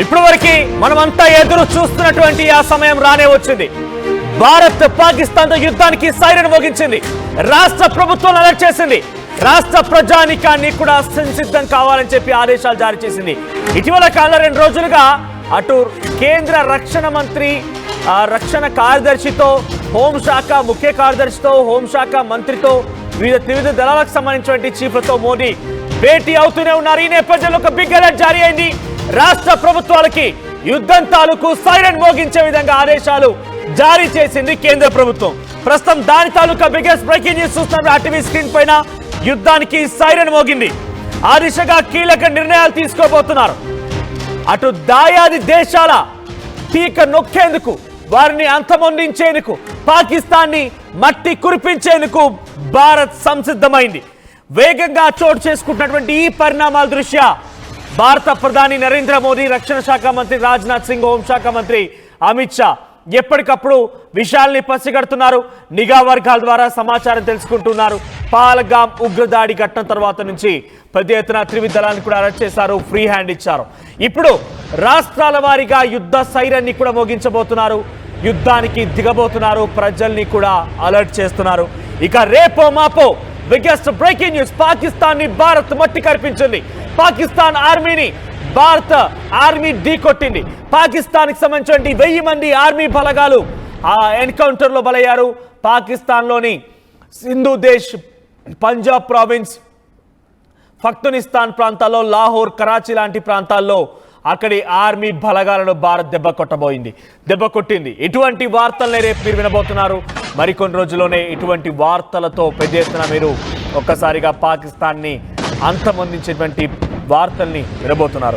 ఇప్పటివరకు మనమంతా ఎదురు చూస్తున్నటువంటి ఆ సమయం రానే వచ్చింది. భారత్ పాకిస్తాన్ తో యుద్ధానికి సైరన్ మోగించింది. రాష్ట్ర ప్రభుత్వం అలర్ట్ చేసింది. రాష్ట్ర ప్రజానికాన్ని కూడా సంసిద్ధం కావాలని చెప్పి ఆదేశాలు జారీ చేసింది. ఇటీవల కాలంలో 2 రోజులుగా అటు కేంద్ర రక్షణ మంత్రి రక్షణ కార్యదర్శితో, హోంశాఖ ముఖ్య కార్యదర్శితో, హోంశాఖ మంత్రితో, వివిధ దళాలకు సంబంధించినటువంటి చీఫ్లతో మోదీ భేటీ అవుతూనే ఉన్నారు. ఈ నేపథ్యంలో ఒక బిగ్ అలర్ట్ జారీ అయింది. రాష్ట్ర ప్రభుత్వాలకి యుద్ధం తాలూకు సైరన్ మోగించే విధంగా ఆదేశాలు జారీ చేసింది కేంద్ర ప్రభుత్వం. ప్రస్తుతం దాని తాలూకా బిగ్గెస్ట్ బ్రేకింగ్ న్యూస్ చూస్తున్నారు. ఆర్టీవీ స్క్రీన్ పైన యుద్ధానికి సైరన్ మోగింది. ఆ దిశగా కీలక నిర్ణయాలు తీసుకోబోతున్నారు. అటు దాయాది దేశాల పీక నొక్కేందుకు, వారిని అంతమొందించేందుకు, పాకిస్తాన్ని మట్టి కురిపించేందుకు భారత్ సంసిద్ధమైంది. వేగంగా చోటు చేసుకుంటున్నటువంటి ఈ పరిణామాల దృష్ట్యా భారత ప్రధాని నరేంద్ర మోదీ, రక్షణ శాఖ మంత్రి రాజ్నాథ్ సింగ్, హోంశాఖ మంత్రి అమిత్ షా ఎప్పటికప్పుడు విషయాల్ని పసిగడుతున్నారు. నిఘా వర్గాల ద్వారా సమాచారం తెలుసుకుంటున్నారు. పాల్గాం ఉగ్రదాడి ఘటన తర్వాత నుంచి పెద్ద ఎత్తున త్రివిధ దళాన్ని కూడా అరెస్ట్ చేశారు, ఫ్రీ హ్యాండ్ ఇచ్చారు. ఇప్పుడు రాష్ట్రాల వారీగా యుద్ధ సైరన్ని కూడా మోగించబోతున్నారు. యుద్ధానికి దిగబోతున్నారు. ప్రజల్ని కూడా అలర్ట్ చేస్తున్నారు. ఇక రేపో మాపో బిగ్గెస్ట్ బ్రేకింగ్ న్యూస్, పాకిస్తాన్ ని భారత్ మట్టి కనిపించింది. పాకిస్తాన్ ఆర్మీని భారత ఆర్మీ ఢీకొట్టింది. పాకిస్తాన్ కి సంబంధించిన 1000 మంది ఆర్మీ బలగాలు ఆ ఎన్కౌంటర్ లో బలయ్యారు. పాకిస్తాన్ లోని సింధు దేశ్, పంజాబ్ ప్రావిన్స్, ఫక్తునిస్తాన్ ప్రాంతాల్లో, లాహోర్, కరాచీ లాంటి ప్రాంతాల్లో అక్కడి ఆర్మీ బలగాలను భారత్ దెబ్బ కొట్టింది. ఇటువంటి వార్తలనే రేపు మీరు వినబోతున్నారు. మరికొన్ని రోజుల్లోనే ఇటువంటి వార్తలతో పెద్ద ఎత్తున మీరు ఒక్కసారిగా పాకిస్తాన్ని అంతమొందించేటువంటి వార్తల్ని వినబోతున్నారు.